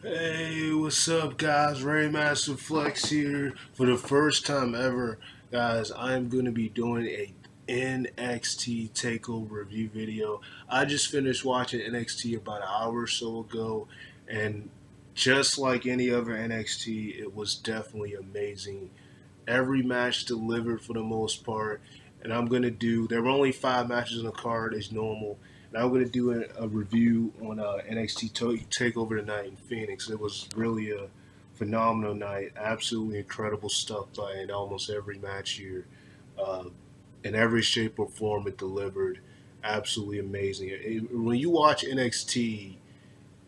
Hey, what's up, guys? Raymaster Flex here. For the first time ever, guys, I'm going to be doing a NXT Takeover review video. I just finished watching NXT about an hour or so ago, and just like any other NXT, it was definitely amazing. Every match delivered for the most part, and I'm going to do, there were only 5 matches on the card as normal, and I'm going to do a review on NXT Takeover tonight in Phoenix. It was really a phenomenal night, absolutely incredible stuff in almost every match here. Uh, in every shape or form it delivered, absolutely amazing. When you watch NXT,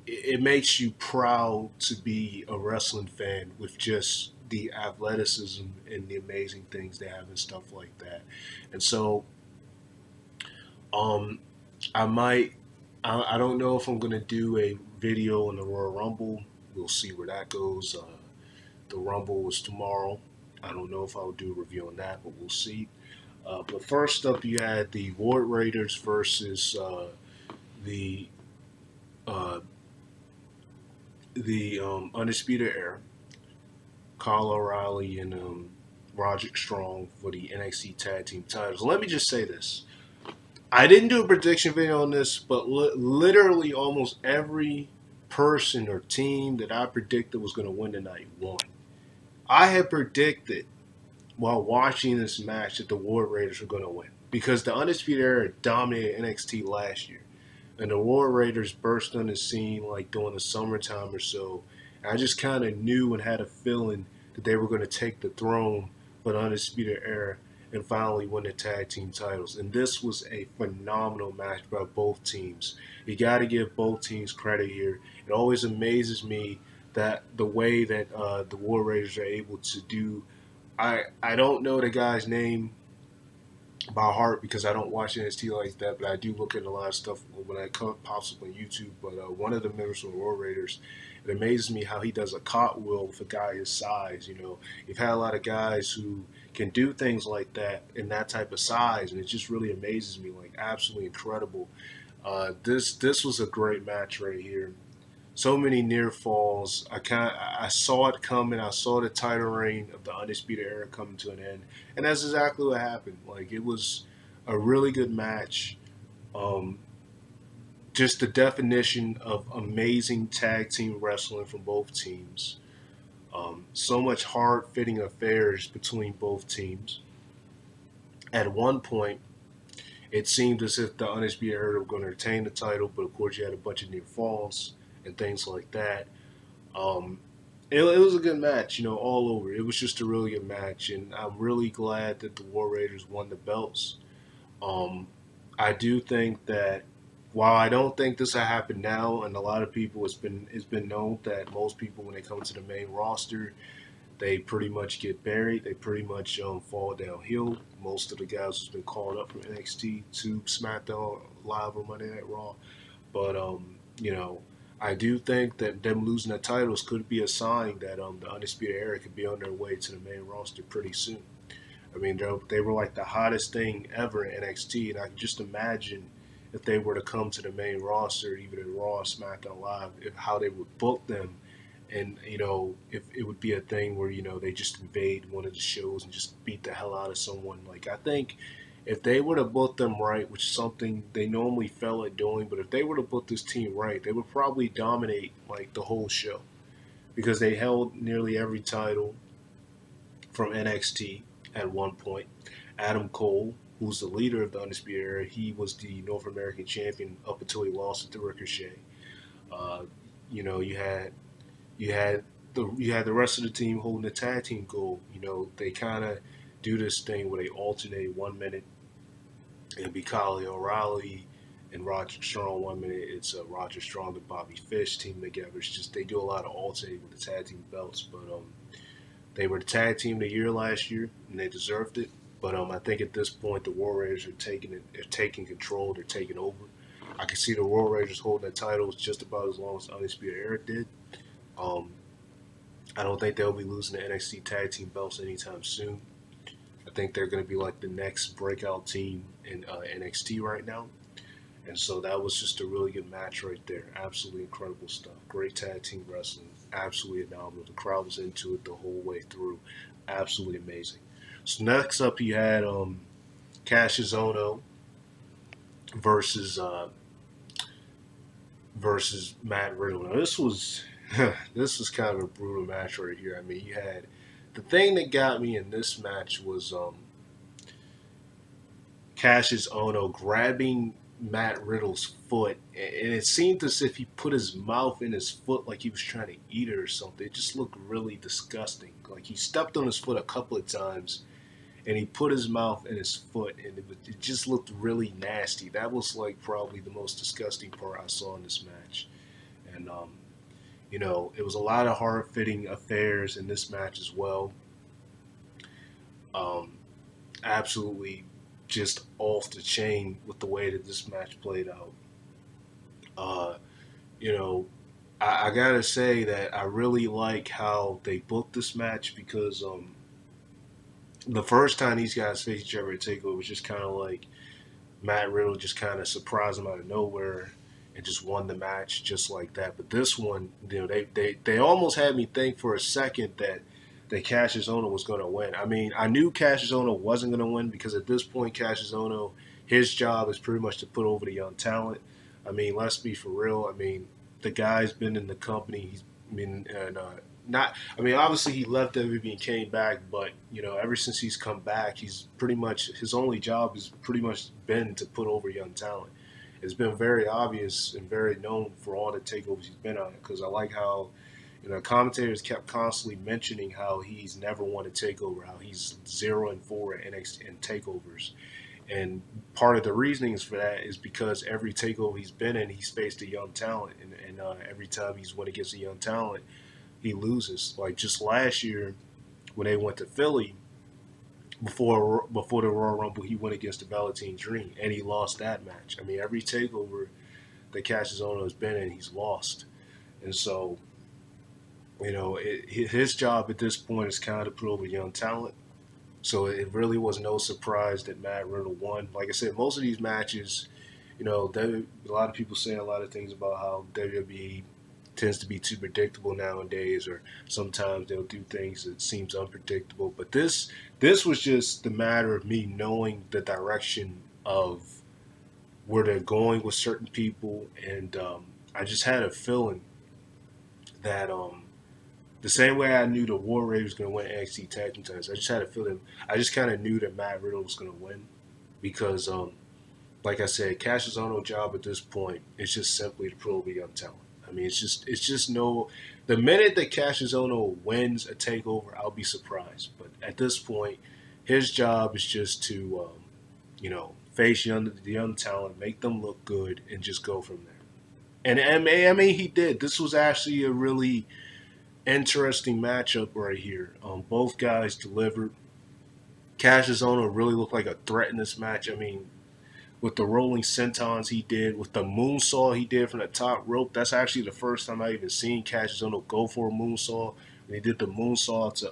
it makes you proud to be a wrestling fan with just the athleticism and the amazing things they have and stuff like that. And so, um, I might, I don't know if I'm gonna do a video on the Royal Rumble. We'll see where that goes. The Rumble is tomorrow. I don't know if I'll do a review on that, but we'll see. But first up, you had the Ward Raiders versus the uh, Undisputed Era. Kyle O'Reilly and Roderick Strong for the NXT Tag Team titles. Let me just say this. I didn't do a prediction video on this, but literally almost every person or team that I predicted was going to win tonight won. I had predicted while watching this match that the War Raiders were going to win because the Undisputed Era dominated NXT last year. And the War Raiders burst on the scene like during the summertime or so. And I just kind of knew and had a feeling that they were going to take the throne for the Undisputed Era and finally win the tag team titles. And this was a phenomenal match by both teams. You got to give both teams credit here. It always amazes me that the way that the War Raiders are able to do. I don't know the guy's name by heart because I don't watch NXT like that, but I do look at a lot of stuff when it pops up on YouTube. But one of the members from the War Raiders, it amazes me how he does a cartwheel with a guy his size. You know, you've had a lot of guys who can do things like that in that type of size, and it just really amazes me. Like absolutely incredible. This was a great match right here. So many near falls. I saw it coming. I saw the title reign of the Undisputed Era coming to an end, and that's exactly what happened. Like it was a really good match. Um, just the definition of amazing tag team wrestling from both teams. So much hard fitting affairs between both teams. At one point, it seemed as if the Undisputed Era were going to retain the title, but of course, you had a bunch of near falls and things like that. Um, it was a good match, you know, all over. It was just a really good match, and I'm really glad that the War Raiders won the belts. Um, I do think that while I don't think this will happen now, and a lot of people it's been known that most people when they come to the main roster, they pretty much get buried. They pretty much fall downhill. Most of the guys who's been called up from NXT to SmackDown Live or Monday Night Raw, but you know, I do think that them losing the titles could be a sign that the Undisputed Era could be on their way to the main roster pretty soon. I mean, they were like the hottest thing ever in NXT, and I can just imagine if they were to come to the main roster, even in Raw, SmackDown Live, how they would book them, and you know, if it would be a thing where you know they just invade one of the shows and just beat the hell out of someone. Like I think if they were to book them right, which is something they normally fail at doing, but if they were to book this team right, they would probably dominate like the whole show because they held nearly every title from NXT at one point. Adam Cole, who's the leader of the Undisputed Era, he was the North American champion up until he lost it to Ricochet. Uh, you know, you had the rest of the team holding the tag team gold. You know, they kind of do this thing where they alternate 1 minute. It'd be Kyle O'Reilly and Roger Strong 1 minute. It's Roger Strong and Bobby Fish team together. It's just they do a lot of alternating with the tag team belts, but they were the tag team of the year last year, and they deserved it. But I think at this point the War Raiders are taking it, they're taking control, they're taking over. I can see the War Raiders holding their titles just about as long as the Undisputed Era did. Um, I don't think they'll be losing the NXT tag team belts anytime soon. I think they're going to be like the next breakout team in NXT right now. And so that was just a really good match right there. Absolutely incredible stuff. Great tag team wrestling. Absolutely phenomenal. The crowd was into it the whole way through. Absolutely amazing. So next up, you had Cassius Ohno versus versus Matt Riddle. Now this was this was kind of a brutal match right here. I mean, you had the thing that got me in this match was Cassius Ohno grabbing Matt Riddle's foot, and it seemed as if he put his mouth in his foot like he was trying to eat it or something. It just looked really disgusting. Like he stepped on his foot a couple of times, and he put his mouth in his foot, and it just looked really nasty. That was like probably the most disgusting part I saw in this match. And you know, it was a lot of hard-fitting affairs in this match as well. Um, Absolutely just off the chain with the way that this match played out. Uh, you know, I gotta say that I really like how they booked this match because the first time these guys faced each other at Takeover was just kind of like Matt Riddle just kind of surprised him out of nowhere and just won the match just like that. But this one, you know, they almost had me think for a second that Cassius Ohno was going to win. I mean, I knew Cassius Ohno wasn't going to win because at this point, Cassius Ohno, his job is pretty much to put over the young talent. I mean, let's be for real. I mean, the guy's been in the company. He's been not. I mean, obviously he left WWE and came back, but you know, ever since he's come back, he's pretty much his only job has pretty much been to put over young talent. It's been very obvious and very known for all the takeovers he's been on. Because I like how, you know, commentators kept constantly mentioning how he's never won a takeover, how he's 0-4 at NXT and takeovers. And part of the reasonings for that is because every takeover he's been in, he's faced a young talent, and every time he's went against a young talent, he loses. Like just last year, when they went to Philly before the Royal Rumble, he went against the Velveteen Dream, and he lost that match. I mean, every takeover that Cassius Ohno has been in, he's lost, and so you know his job at this point is kind of to put over young talent. So it really was no surprise that Matt Riddle won. Like I said, most of these matches, you know, a lot of people say a lot of things about how WWE tends to be too predictable nowadays, or sometimes they'll do things that seems unpredictable. But this was just the matter of me knowing the direction of where they're going with certain people, and I just had a feeling that the same way I knew the War Raiders was going to win NXT Tag Team titles, I just had a feeling. I just kind of knew that Matt Riddle was going to win because, like I said, Cassius Ohno's job at this point is just simply to prove a young talent. I mean, it's just no. The minute that Cassius Ohno wins a takeover, I'll be surprised. But at this point, his job is just to, you know, face the young talent, make them look good, and just go from there. And I mean, he did. This was actually a really interesting matchup right here. Both guys delivered. Cassius Ohno really looked like a threat in this match. I mean, with the rolling sentons he did, with the moonsault he did from the top rope. That's actually the first time I even seen Cassius Ohno go for a moonsault. When he did the moonsault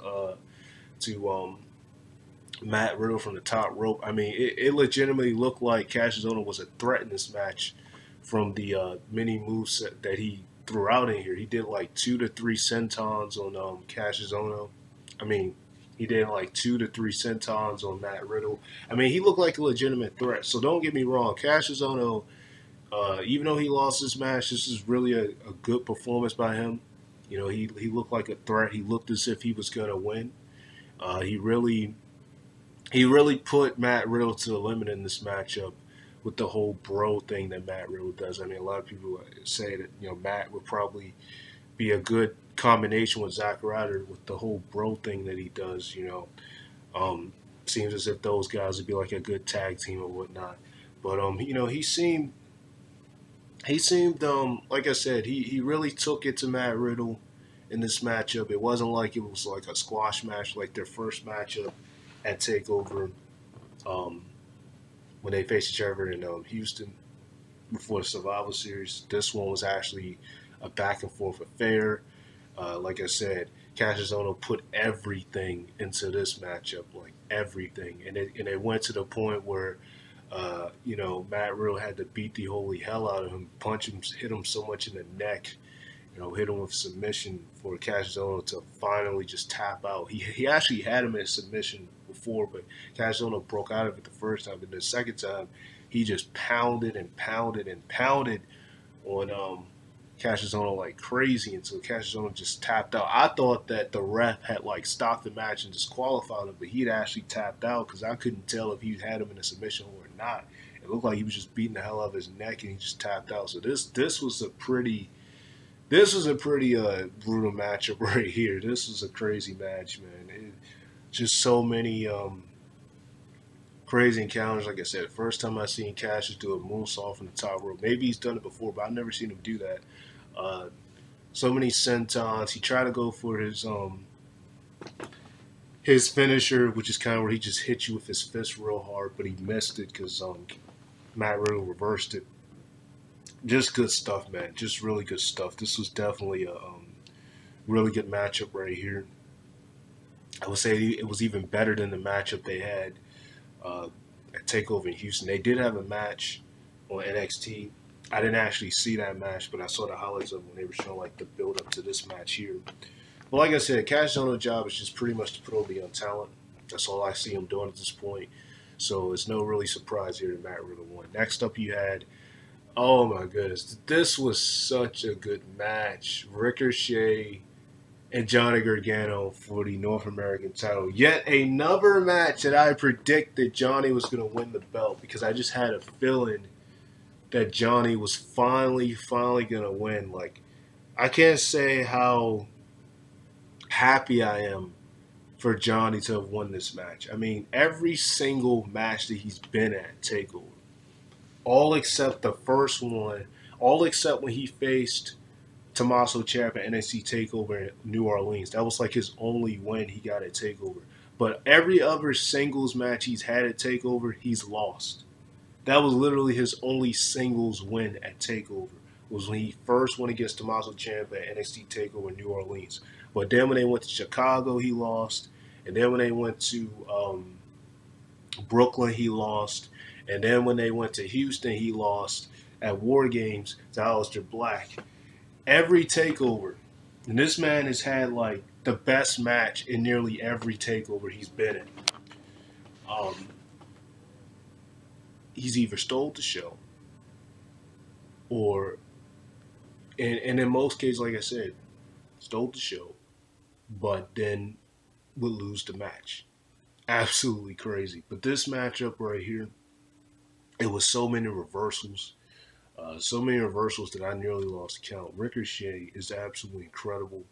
to Matt Riddle from the top rope. I mean, it legitimately looked like Cassius Ohno was a threat in this match from the many moves that he threw out in here. He did like 2 to 3 sentons on Cassius Ohno. I mean, he did like 2 to 3 sentons on Matt Riddle. I mean, he looked like a legitimate threat. So don't get me wrong. Cassius Ohno, even though he lost this match, this is really a good performance by him. You know, he looked like a threat. He looked as if he was going to win. He really put Matt Riddle to the limit in this matchup with the whole bro thing that Matt Riddle does. I mean, a lot of people say that, you know, Matt would probably be a good combination with Zack Ryder with the whole bro thing that he does, you know. Seems as if those guys would be like a good tag team or whatnot. But, you know, he seemed, like I said, he really took it to Matt Riddle in this matchup. It wasn't like it was like a squash match like their first matchup at TakeOver when they faced each other in Houston before the Survivor Series. This one was actually a back and forth affair. Like I said, Cassius Ohno put everything into this matchup, like everything, and it went to the point where You know, Matt Riddle had to beat the holy hell out of him, punch him, hit him so much in the neck, you know, hit him with submission for Castagnoli to finally just tap out. He actually had him in submission before, but Castagnoli broke out of it the first time. And the second time, he just pounded and pounded and pounded on Castagnoli like crazy until Castagnoli just tapped out. I thought that the ref had like stopped the match and disqualified him, but he'd actually tapped out because I couldn't tell if he had him in a submission or not. It looked like he was just beating the hell out of his neck and he just tapped out. So this was a pretty brutal matchup right here. This was a crazy match, man. Just so many crazy encounters. Like I said, first time I seen Cassius do a moonsault from the top rope. Maybe he's done it before, but I've never seen him do that. So many sentons. He tried to go for his finisher, which is kind of where he just hit you with his fist real hard, but he missed it because Matt Riddle reversed it. Just good stuff, man. Just really good stuff. This was definitely a really good matchup right here. I would say it was even better than the matchup they had at Takeover in Houston. They did have a match on NXT. I didn't actually see that match, but I saw the highlights of it when they were showing like the build up to this match here. But like I said, Castagnoli's job is just pretty much to put over the young talent. That's all I see him doing at this point. So it's no really surprise here that Matt Riddle won. Next up, you had, oh my goodness, this was such a good match. Ricochet and Johnny Gargano for the North American title. Yet another match that I predicted Johnny was going to win the belt because I just had a feeling that Johnny was finally going to win. Like, I can't say how happy I am for Johnny to have won this match. I mean, every single match that he's been at TakeOver, all except the first one, all except when he faced Tommaso Ciampa at NXT TakeOver in New Orleans. That was like his only win he got at TakeOver. But every other singles match he's had at TakeOver, he's lost. That was literally his only singles win at TakeOver, was when he first went against Tommaso Ciampa at NXT TakeOver in New Orleans. But then when they went to Chicago, he lost. And then when they went to Brooklyn, he lost. And then when they went to Houston, he lost at War Games to Aleister Black. Every TakeOver, and this man has had like the best match in nearly every TakeOver he's been in. He's either stole the show or, and in most cases, like I said, stole the show, but then would lose the match. Absolutely crazy. But this matchup right here, it was so many reversals. So many reversals that I nearly lost count. Ricochet is absolutely incredible.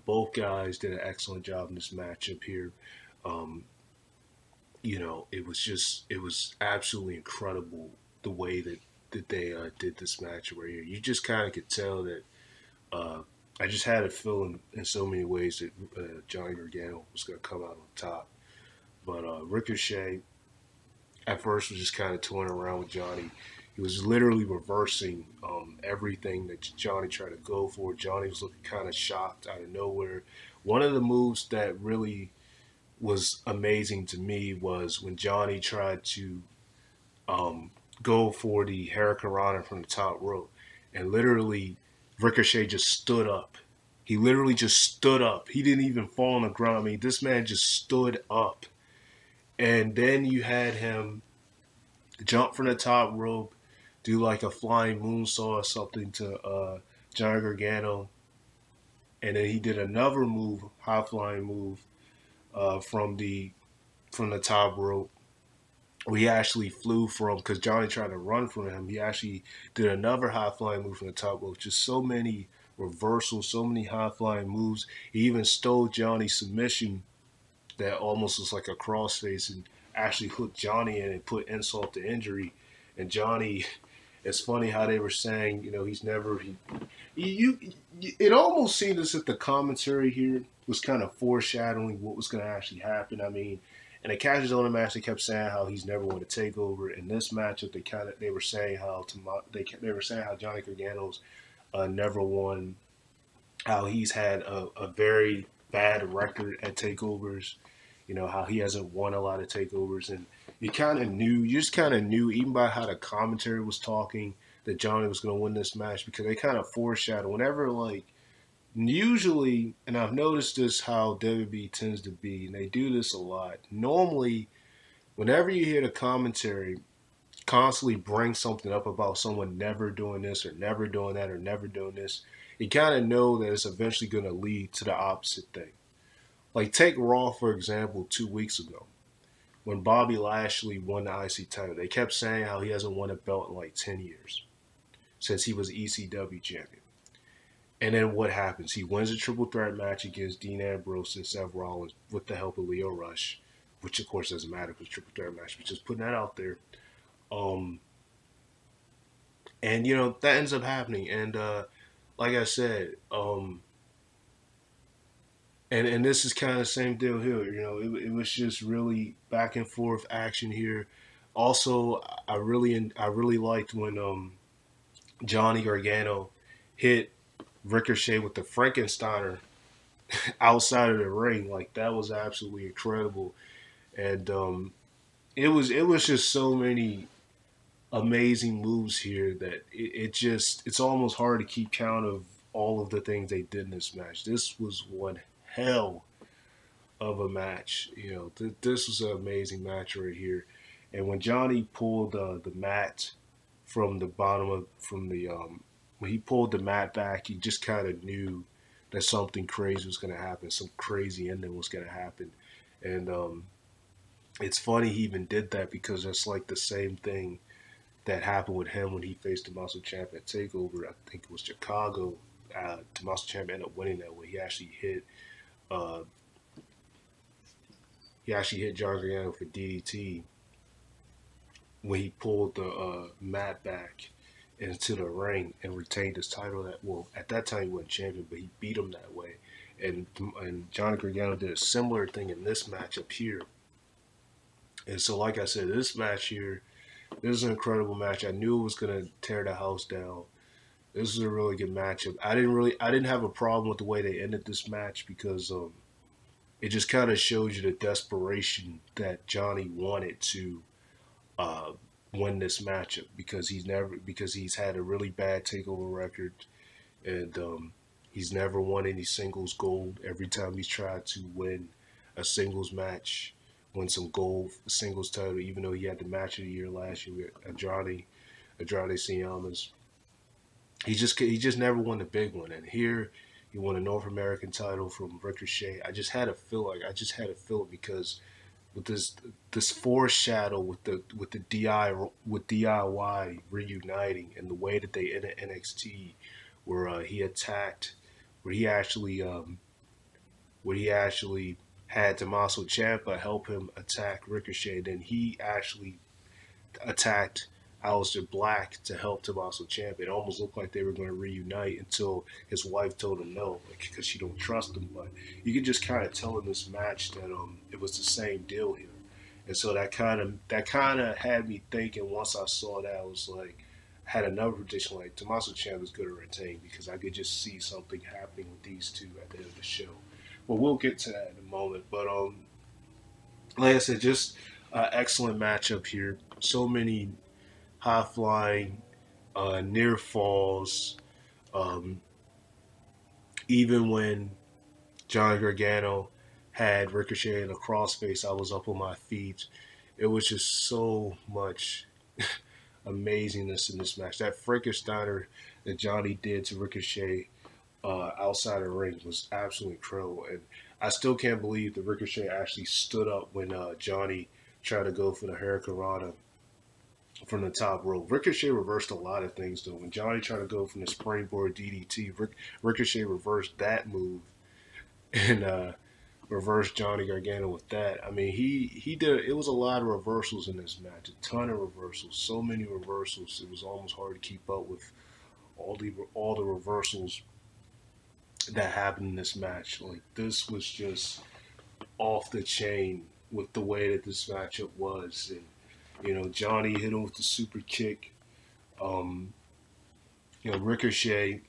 Both guys did an excellent job in this matchup here. You know, it was absolutely incredible the way that they did this match right here. You just kind of could tell that I just had a feeling in so many ways that Johnny Gargano was going to come out on top. But Ricochet at first was just kind of toying around with Johnny. He was literally reversing everything that Johnny tried to go for. Johnny was looking kind of shocked out of nowhere. One of the moves that really was amazing to me was when Johnny tried to go for the Hurricanrana from the top rope. And literally, Ricochet just stood up. He literally just stood up. He didn't even fall on the ground. I mean, this man just stood up. And then you had him jump from the top rope, do like a flying moonsault or something to Johnny Gargano. And then he did another move, high flying move, from the top rope. We actually flew from, because Johnny tried to run from him, he actually did another high flying move from the top rope. Just so many reversals, so many high flying moves. He even stole Johnny's submission that almost was like a crossface and actually hooked Johnny in and put insult to injury. And Johnny, it's funny how they were saying, you know, he's never, it almost seemed as if the commentary here was kind of foreshadowing what was going to actually happen. I mean, in the Castagnoli match, they kept saying how he's never won a takeover. In this matchup, they were saying how Johnny Gargano's never won, how he's had a very bad record at takeovers. You know how he hasn't won a lot of takeovers, and you just kind of knew even by how the commentary was talking that Johnny was going to win this match because they kind of foreshadow whenever like usually, and I've noticed this how WWE tends to be, and they do this a lot. Normally, whenever you hear the commentary constantly bring something up about someone never doing this or never doing that or never doing this, you kind of know that it's eventually going to lead to the opposite thing. Like take Raw for example, 2 weeks ago when Bobby Lashley won the IC title. They kept saying how he hasn't won a belt in like 10 years since he was ECW champion. And then what happens? He wins a triple threat match against Dean Ambrose and Seth Rollins with the help of Leo Rush, which of course doesn't matter because triple threat match, but just putting that out there. Um, and you know that ends up happening. And like I said, and this is kind of the same deal here. You know, it was just really back and forth action here. Also, I really liked when Johnny Gargano hit Ricochet with the Frankensteiner outside of the ring. Like that was absolutely incredible, and it was just so many amazing moves here that it's almost hard to keep count of all of the things they did in this match. This was one hell of a match. You know, this was an amazing match right here. And when Johnny pulled the mat from the bottom of from the when he pulled the mat back, he just kind of knew that something crazy was going to happen, some crazy ending was going to happen. And it's funny he even did that because that's like the same thing that happened with him when he faced Tommaso Ciampa at Takeover. I think it was Chicago. Tommaso Ciampa ended up winning that way. Uh, he actually hit John Gargano for DDT when he pulled the mat back into the ring and retained his title. That well, at that time he wasn't champion, but he beat him that way. And John Gargano did a similar thing in this match up here. And so, like I said, this match here, this is an incredible match. I knew it was gonna tear the house down. This is a really good matchup. I didn't have a problem with the way they ended this match because it just kind of shows you the desperation that Johnny wanted to uh, win this matchup because he's had a really bad takeover record and he's never won any singles gold. Every time he's tried to win a singles match, win some gold singles title, even though he had the match of the year last year with Andrade Cien. He just never won the big one. And here he won a North American title from Ricochet. I just had a feel because with this foreshadow with DIY reuniting and the way that they ended NXT, where he attacked, where he actually had Tommaso Ciampa help him attack Ricochet. Then he actually attacked Aleister Black to help Tommaso Ciampa. It almost looked like they were going to reunite until his wife told him no, because she don't trust him. But you could just kind of tell in this match that it was the same deal here, and so that kind of had me thinking. Once I saw that, I was like, had another prediction like Tommaso Ciampa is going to retain because I could just see something happening with these two at the end of the show. But we'll get to that in a moment. But like I said, just excellent matchup here. So many high flying, near falls. Even when John Gargano had Ricochet in a crossface, I was up on my feet. It was just so much amazingness in this match. That Frankensteiner that Johnny did to Ricochet outside the ring was absolutely incredible. And I still can't believe that Ricochet actually stood up when Johnny tried to go for the Hurricanrana from the top rope. Ricochet reversed a lot of things though. When Johnny tried to go from the springboard DDT, Ricochet reversed that move and reversed Johnny Gargano with that. I mean, he did. It was a lot of reversals in this match, a ton of reversals, so many reversals. It was almost hard to keep up with all the reversals that happened in this match. Like this was just off the chain with the way that this matchup was. And you know, Johnny hit him with the super kick. Ricochet,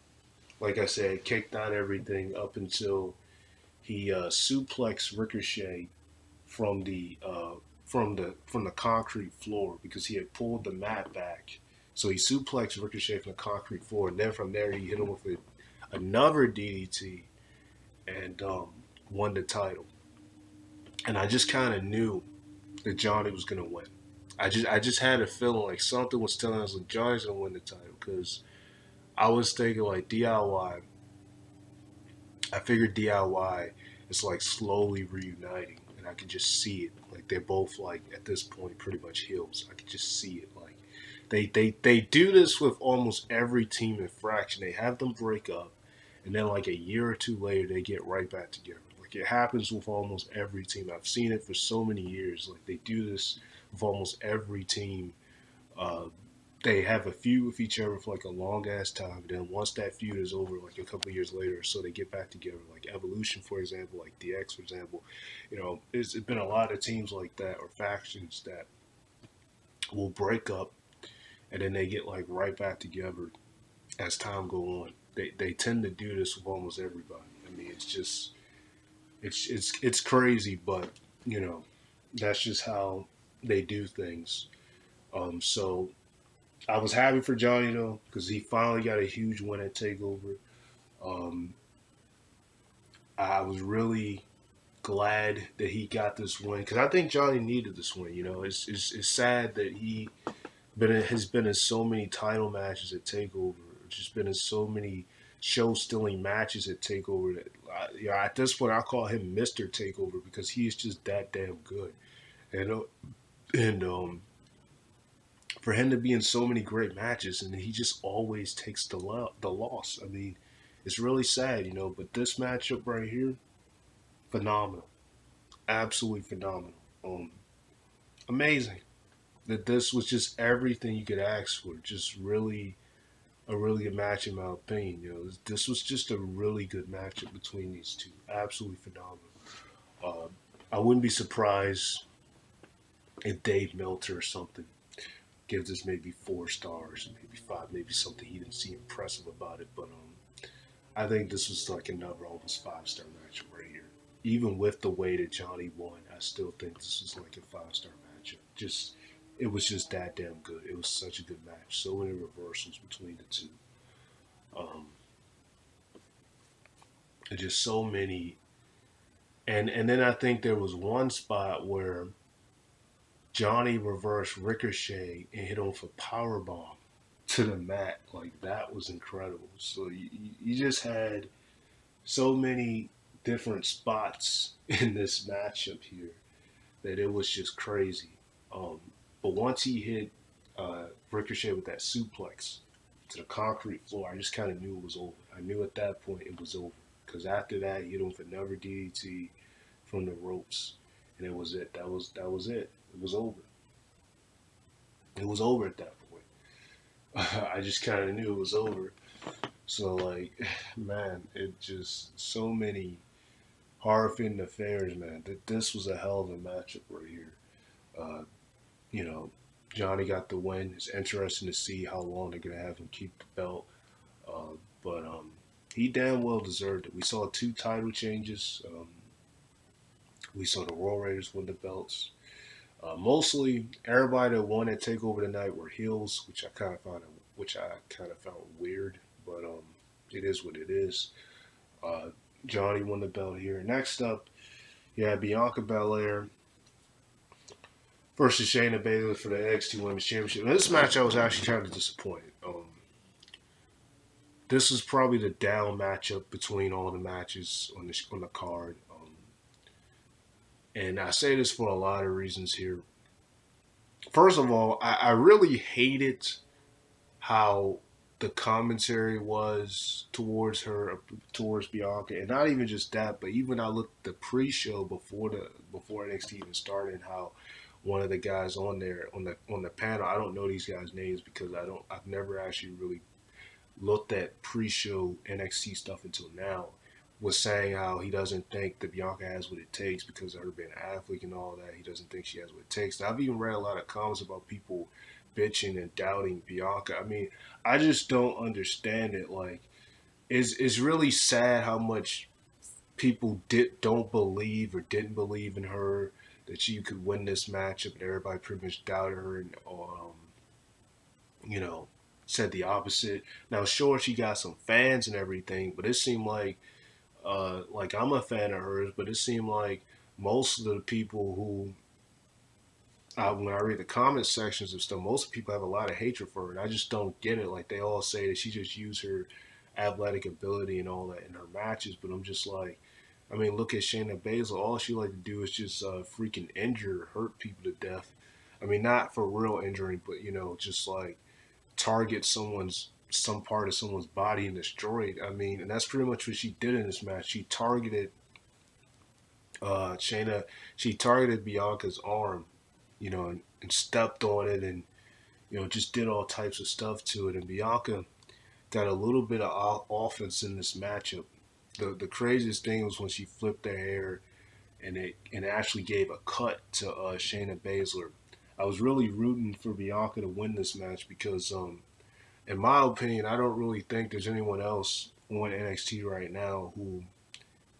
like I said, kicked out everything up until he suplexed Ricochet from the concrete floor because he had pulled the mat back. So he suplexed Ricochet from the concrete floor, and then from there he hit him with another DDT and won the title. And I just kind of knew that Johnny was gonna win. I just had a feeling like something was telling us like Johnny's gonna win the title because I was thinking like DIY. I figured DIY is like slowly reuniting, and I could just see it. Like they're both like at this point pretty much heels. I could just see it. Like they do this with almost every team in Fraction. They have them break up, and then like a year or two later they get right back together. Like it happens with almost every team. I've seen it for so many years. Like they do this with almost every team. Uh, they have a feud with each other for like a long ass time. Then once that feud is over, like a couple of years later, so they get back together. Like Evolution, for example, like DX, for example. You know, it's been a lot of teams like that or factions that will break up and then they get like right back together as time go on. They tend to do this with almost everybody. I mean, it's just it's crazy, but you know, that's just how they do things. So I was happy for Johnny though because he finally got a huge win at Takeover. Um, I was really glad that he got this win because I think Johnny needed this win. You know, it's sad that has been in so many title matches at Takeover, just been in so many show-stealing matches at Takeover that at this point I call him Mr. Takeover because he is just that damn good. And for him to be in so many great matches and he just always takes the loss. I mean, it's really sad, you know. But this matchup right here, phenomenal, absolutely phenomenal, amazing. That this was just everything you could ask for. Just really a really good match in my opinion. You know, this was just a really good matchup between these two. Absolutely phenomenal. I wouldn't be surprised if Dave Meltzer or something gives this maybe 4 stars, maybe 5, maybe something he didn't see impressive about it. But I think this was like another almost 5-star matchup right here. Even with the way that Johnny won, I still think this was like a 5-star matchup. It was just that damn good. It was such a good match. So many reversals between the two. And just so many. And then I think there was one spot where Johnny reversed Ricochet and hit him with a powerbomb to the mat. Like, that was incredible. So you just had so many different spots in this matchup here that it was just crazy. But once he hit Ricochet with that suplex to the concrete floor, I just kind of knew it was over. I knew at that point it was over. Because after that, he hit him with another DDT from the ropes. And it was it. That was it. It was over. It was over at that point. I just kind of knew it was over. So, like, man, it just, so many hard-fitting affairs, man. This was a hell of a matchup right here. You know, Johnny got the win. It's interesting to see how long they're going to have him keep the belt. But he damn well deserved it. We saw 2 title changes. We saw the Royal Raiders win the belts. Mostly, everybody that won at Takeover tonight were heels, which I kind of found weird. But it is what it is. Johnny won the belt here. Next up, you had Bianca Belair versus Shayna Baszler for the NXT Women's Championship. In this match, I was actually kind of disappointed. This was probably the down matchup between all the matches on the card. And I say this for a lot of reasons here. First of all, I really hated how the commentary was towards Bianca, and not even just that, but even I looked at the pre-show before NXT even started, and how one of the guys on there on the panel, I don't know these guys' names because I've never actually really looked at pre-show NXT stuff until now, was saying how he doesn't think that Bianca has what it takes because of her being an athlete and all that. He doesn't think she has what it takes. Now, I've even read a lot of comments about people bitching and doubting Bianca. I mean, I just don't understand it. Like, it's really sad how much people don't believe or didn't believe in her. that she could win this matchup, and everybody pretty much doubted her and you know, said the opposite. Now, sure, she got some fans and everything, but it seemed like I'm a fan of hers, but it seemed like most of the people who, when I read the comment sections of stuff, most people have a lot of hatred for her, and I just don't get it. Like, they all say that she just used her athletic ability and all that in her matches, but I'm just like, I mean, look at Shayna Baszler. All she like to do is just freaking injure, hurt people to death. I mean, not for real injuring, but you know, just like target some part of someone's body and destroy it. I mean, and that's pretty much what she did in this match. She targeted Shayna. She targeted Bianca's arm, you know, and stepped on it, and you know, just did all types of stuff to it. And Bianca got a little bit of offense in this matchup. The craziest thing was when she flipped her hair and it actually gave a cut to Shayna Baszler. I was really rooting for Bianca to win this match because, in my opinion, I don't really think there's anyone else on NXT right now who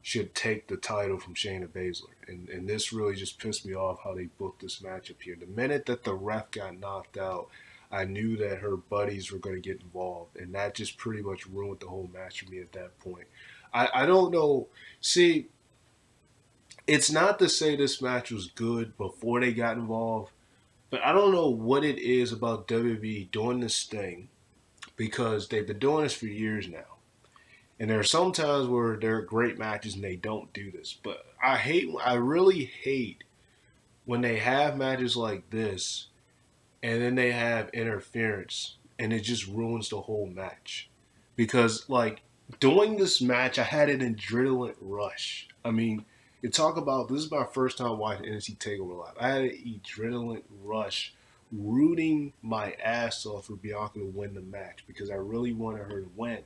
should take the title from Shayna Baszler. And this really just pissed me off how they booked this matchup here. The minute that the ref got knocked out, I knew that her buddies were going to get involved, and that just pretty much ruined the whole match for me at that point. I don't know. See, it's not to say this match was good before they got involved, but I don't know what it is about WWE doing this thing, because they've been doing this for years now. And there are some times where there are great matches and they don't do this. But I really hate when they have matches like this and then they have interference and it just ruins the whole match. Because, like, doing this match, I had an adrenaline rush. I mean, you talk about, this is my first time watching NXT Takeover Live. I had an adrenaline rush rooting my ass off for Bianca to win the match because I really wanted her to win.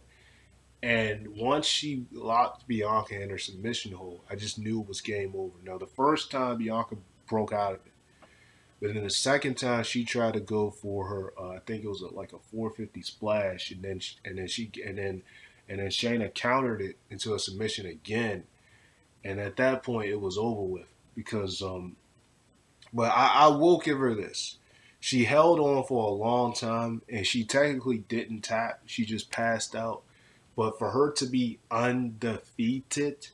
And once she locked Bianca in her submission hold, I just knew it was game over. Now, the first time Bianca broke out of it, but then the second time she tried to go for her, I think it was like a 450 splash, and then Shayna countered it into a submission again. And at that point, it was over with because, but I will give her this. She held on for a long time, and she technically didn't tap. She just passed out. But for her to be undefeated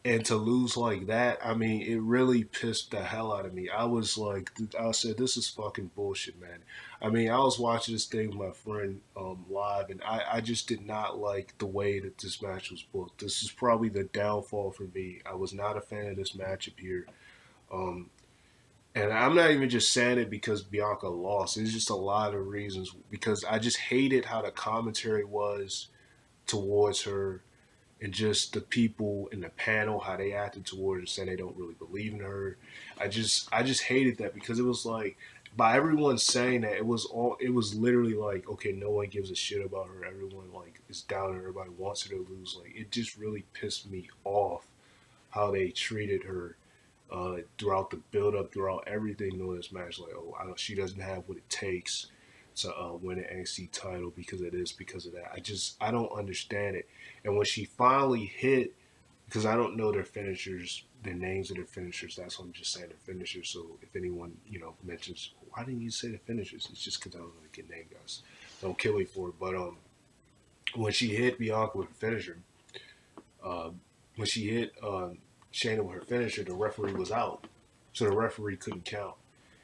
and to lose like that, I mean, it really pissed the hell out of me. I was like, I said, this is fucking bullshit, man. I mean, I was watching this thing with my friend live, and I just did not like the way that this match was booked. This is probably the downfall for me. I was not a fan of this matchup here. And I'm not even just saying it because Bianca lost. It's just a lot of reasons. Because I just hated how the commentary was towards her, and just the people in the panel, how they acted towards her, saying they don't really believe in her. I just hated that because it was like, by everyone saying that, it was literally like, okay, no one gives a shit about her. Everyone like is down, and everybody wants her to lose. Like, it just really pissed me off how they treated her throughout the build-up, throughout everything during this match. Like, oh, she doesn't have what it takes to win an NXT title because of this, because of that. I don't understand it. And when she finally hit, because I don't know their finishers, the names of their finishers, that's what I'm just saying, their finishers. So if anyone, you know, mentions, why didn't you say the finishers? It's just because I don't know the name, guys. Don't kill me for it. But when she hit Bianca with a finisher, when she hit Shayna with her finisher, the referee was out. So the referee couldn't count.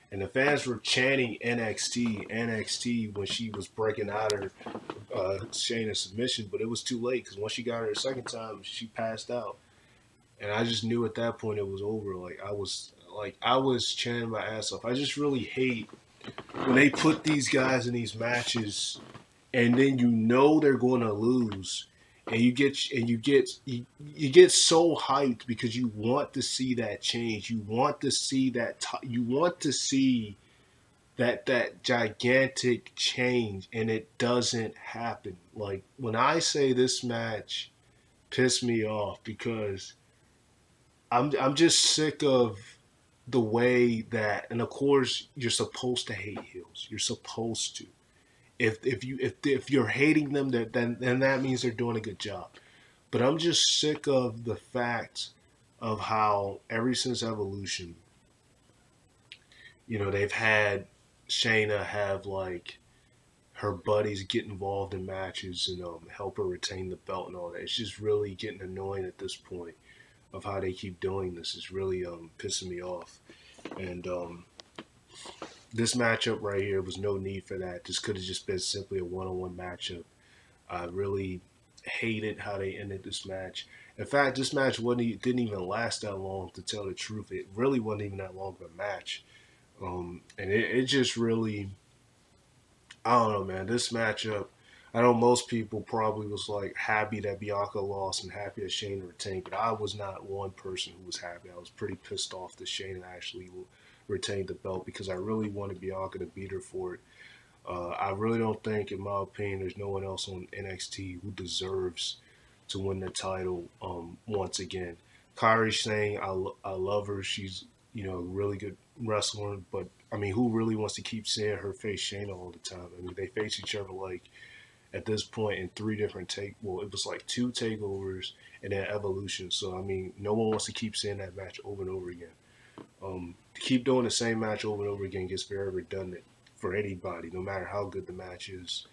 And the fans were chanting NXT, NXT when she was breaking out of Shayna's submission, but it was too late because once she got her the second time, she passed out. And I just knew at that point it was over. I was chanting my ass off. I just really hate when they put these guys in these matches and then you know they're going to lose. And you get so hyped because you want to see that change. You want to see that. You want to see that gigantic change, and it doesn't happen. Like, when I say this match pissed me off because I'm just sick of the way that, and of course you're supposed to hate heels. You're supposed to. If you're hating them, then that means they're doing a good job. But I'm just sick of the fact of how ever since Evolution, You know, they've had Shayna have like her buddies get involved in matches and help her retain the belt and all that. It's just really getting annoying at this point of how they keep doing this. It's really pissing me off. And this matchup right here was no need for that. This could have just been simply a one-on-one matchup. I really hated how they ended this match. In fact, this match didn't even last that long, to tell the truth. It really wasn't even that long of a match. And it just really, I don't know, man. This matchup, I know most people probably was like happy that Bianca lost and happy that Shayna retained, but I was not one person who was happy. I was pretty pissed off that Shayna actually retained the belt because I really wanted Bianca to beat her for it. I really don't think, in my opinion, there's no one else on NXT who deserves to win the title once again. Kairi Sane, I love her. She's, a really good wrestler, but I mean, who really wants to keep seeing her face Shayna all the time? I mean, they face each other like at this point in three different it was like two takeovers and then Evolution. So I mean, no one wants to keep seeing that match over and over again. To keep doing the same match over and over again gets very redundant for anybody, no matter how good the match is.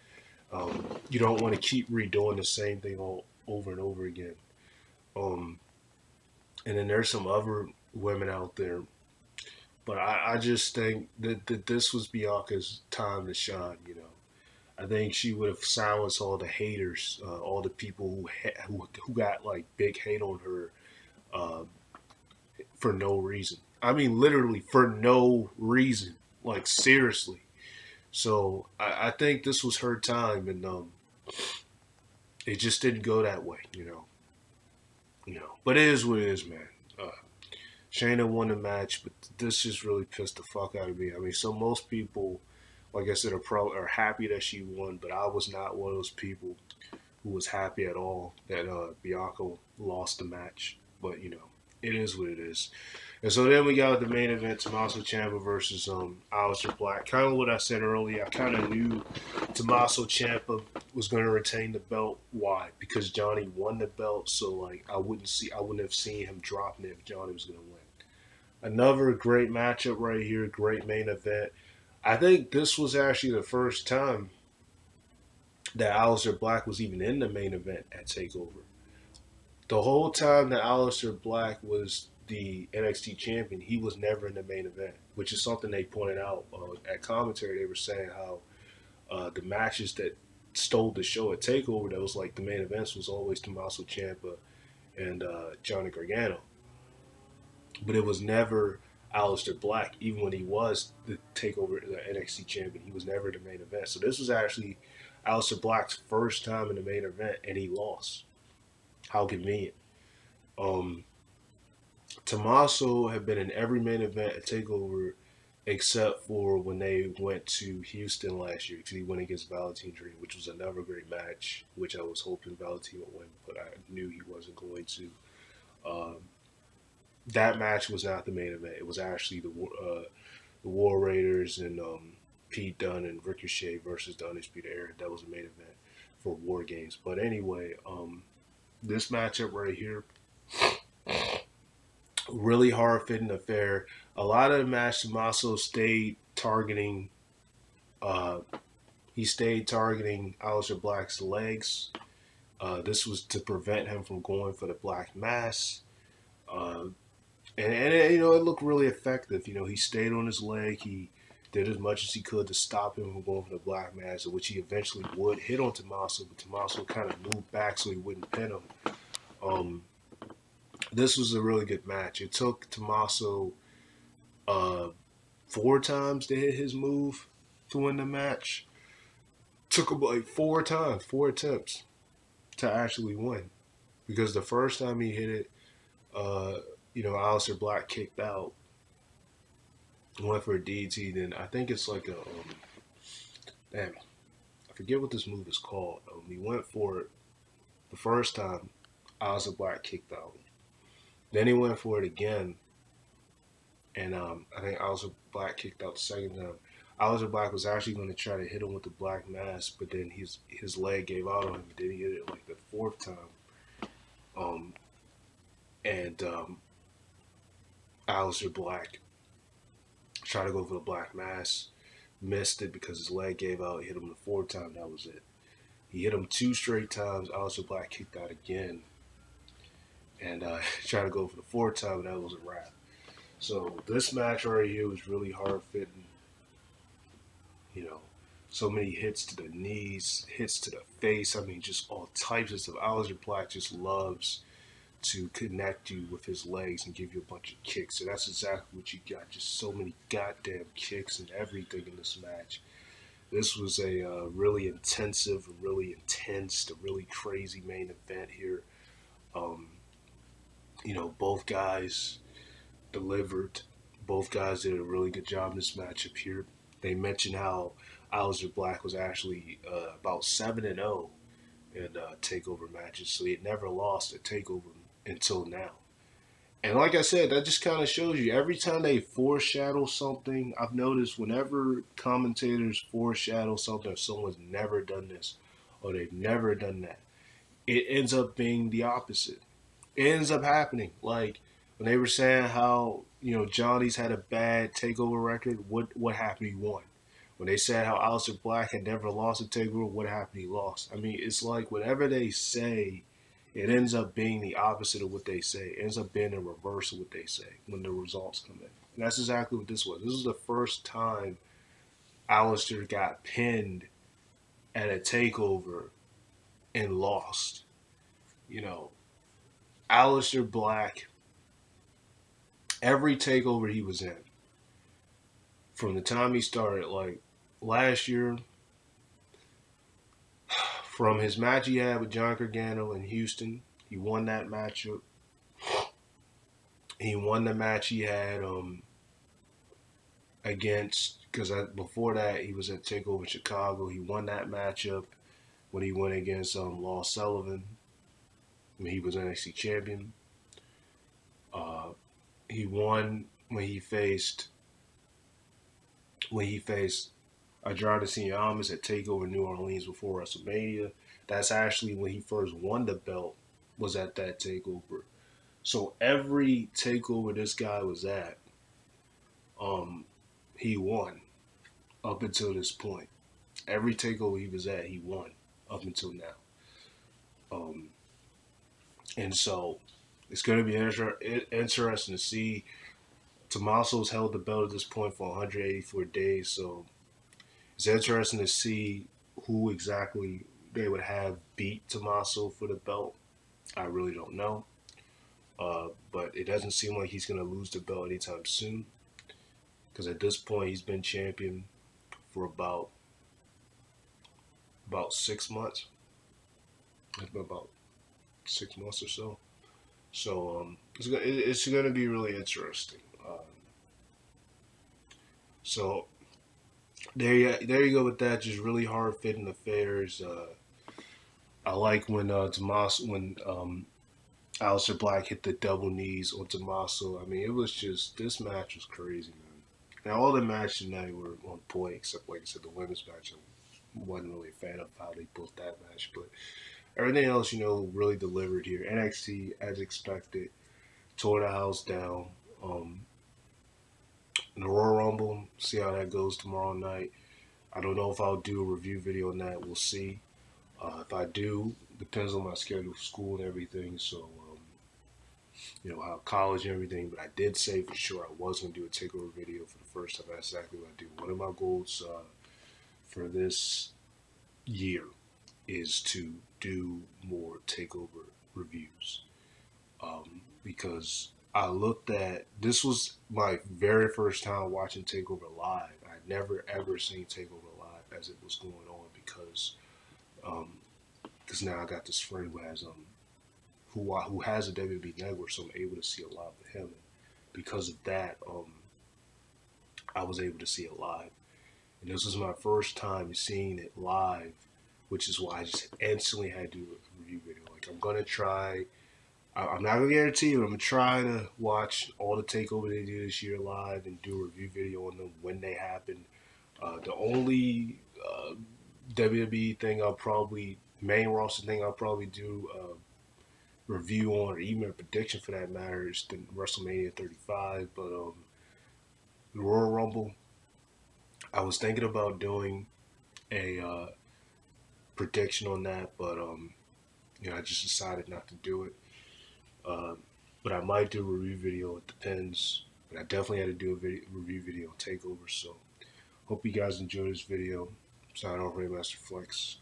You don't want to keep redoing the same thing all over and over again. And then there's some other women out there, but I just think that this was Bianca's time to shine. I think she would have silenced all the haters, all the people who got like big hate on her for no reason. I mean, literally for no reason. Like seriously. So I think this was her time, and it just didn't go that way. But it is what it is, man. Shayna won the match, but this just really pissed the fuck out of me. I mean, so most people, like I said, are happy that she won, but I was not one of those people who was happy at all that Bianca lost the match. But it is what it is. And so then we got the main event, Tommaso Ciampa versus Aleister Black. Kind of what I said earlier. I kind of knew Tommaso Ciampa was going to retain the belt. Why? Because Johnny won the belt, so like I wouldn't have seen him dropping it if Johnny was going to win. Another great matchup right here, great main event. I think this was actually the first time that Aleister Black was even in the main event at TakeOver. The whole time that Aleister Black was the NXT champion, he was never in the main event, which is something they pointed out at commentary. They were saying how the matches that stole the show at TakeOver, that was like the main events, was always Tommaso Ciampa and Johnny Gargano. But it was never Aleister Black, even when he was the TakeOver the NXT champion. He was never the main event. So this was actually Aleister Black's first time in the main event, and he lost. How convenient. Tommaso had been in every main event at TakeOver except for when they went to Houston last year, because he went against Velveteen Dream, which was another great match, which I was hoping Velveteen would win, but I knew he wasn't going to. That match was not the main event. It was actually the War Raiders and Pete Dunne and Ricochet versus the Undisputed Era. That was the main event for War Games. But anyway, this matchup right here, really hard-fitting affair. A lot of the match, Tommaso stayed targeting. He stayed targeting Aleister Black's legs. This was to prevent him from going for the Black Mass. And it looked really effective. He stayed on his leg. He did as much as he could to stop him from going for the Black Mass, which he eventually would hit on Tommaso, but Tommaso kind of moved back so he wouldn't pin him. This was a really good match. It took Tommaso 4 times to hit his move to win the match. Took him like 4 times, 4 attempts to actually win. Because the first time he hit it, Aleister Black kicked out, went for a DT. Then I think it's like a I forget what this move is called. He went for it the first time. Aleister Black kicked out. Then he went for it again, and I think Aleister Black kicked out the second time. Aleister Black was actually going to try to hit him with the Black Mass, but then his leg gave out on him. Then he hit it like the 4th time. Aleister Black Tried to go for the Black Mass. Missed it because his leg gave out. Hit him the fourth time. That was it. He hit him 2 straight times. Aleister Black kicked out again. And tried to go for the fourth time. And that was a wrap. So this match right here was really hard fitting. You know, so many hits to the knees, hits to the face. I mean, just all types of stuff. Aleister Black just loves to connect you with his legs and give you a bunch of kicks. So that's exactly what you got. Just so many goddamn kicks and everything in this match. This was a really intensive, really intense, a really crazy main event here. You know, both guys delivered. Both guys did a really good job in this matchup here. They mentioned how Aleister Black was actually about 7-0 in takeover matches, so he had never lost a takeover until now. And like I said, that just kind of shows you every time they foreshadow something. I've noticed whenever commentators foreshadow something, or someone's never done this or they've never done that, it ends up being the opposite. It ends up happening. Like when they were saying how, you know, Johnny's had a bad takeover record, what happened? He won. When they said how Aleister Black had never lost a takeover, what happened? He lost. I mean, it's like whatever they say, it ends up being the opposite of what they say. It ends up being the reverse of what they say when the results come in. And that's exactly what this was. This was the first time Aleister got pinned at a takeover and lost. You know, Aleister Black, every takeover he was in, from the time he started, like last year, from his match he had with John Gargano in Houston, he won that matchup. He won the match he had against, because before that he was at TakeOver Chicago. He won that matchup when he went against Lars Sullivan. I mean, he was NXT champion. He won when he faced Andrade Cien Almas at TakeOver New Orleans before WrestleMania. That's actually when he first won the belt, was at that TakeOver. So every TakeOver this guy was at, he won up until this point. Every TakeOver he was at, he won up until now. And so it's going to be interesting to see. Tommaso's held the belt at this point for 184 days, so it's interesting to see who exactly they would have beat Tommaso for the belt. I really don't know. But it doesn't seem like he's going to lose the belt anytime soon, because at this point he's been champion for about 6 months. It's been about 6 months or so. So it's going to be really interesting. So there you go with that. Just really hard fitting affairs. I like when Aleister Black hit the double knees on Tommaso. I mean, it was just, this match was crazy, man. Now all the matches tonight were on point, except like I said, the women's match. I wasn't really a fan of how they built that match, but everything else, you know, really delivered here. NXT, as expected, tore the house down. The Royal Rumble, see how that goes tomorrow night. I don't know if I'll do a review video on that. We'll see. If I do, depends on my schedule for school and everything. So, you know, how college and everything. But I did say for sure I was going to do a takeover video for the first time. That's exactly what I do. One of my goals for this year is to do more takeover reviews. Because I looked at, this was my very first time watching TakeOver live. I'd never ever seen TakeOver live as it was going on, because now I got this friend who has who has a WWE network, so I'm able to see a lot of him. And because of that, I was able to see it live, and this was my first time seeing it live, which is why I just instantly had to do a review video. Like, I'm gonna try. I'm not going to guarantee you, but I'm going to try to watch all the takeover they do this year live and do a review video on them when they happen. The only WWE thing main roster thing I'll probably do a review on, or even a prediction for that matter, is the WrestleMania 35. But the Royal Rumble. I was thinking about doing a prediction on that, but I just decided not to do it. Uh, but I might do a review video. It depends. But I definitely had to do a review video on Takeover. So hope you guys enjoy this video. Sign off, Raymaster Flex.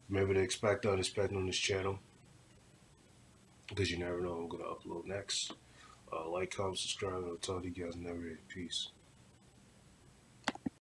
Remember to expect the unexpected on this channel, because you never know what I'm going to upload next. Like, comment, subscribe, and I'll talk to you guys in the next video. Peace.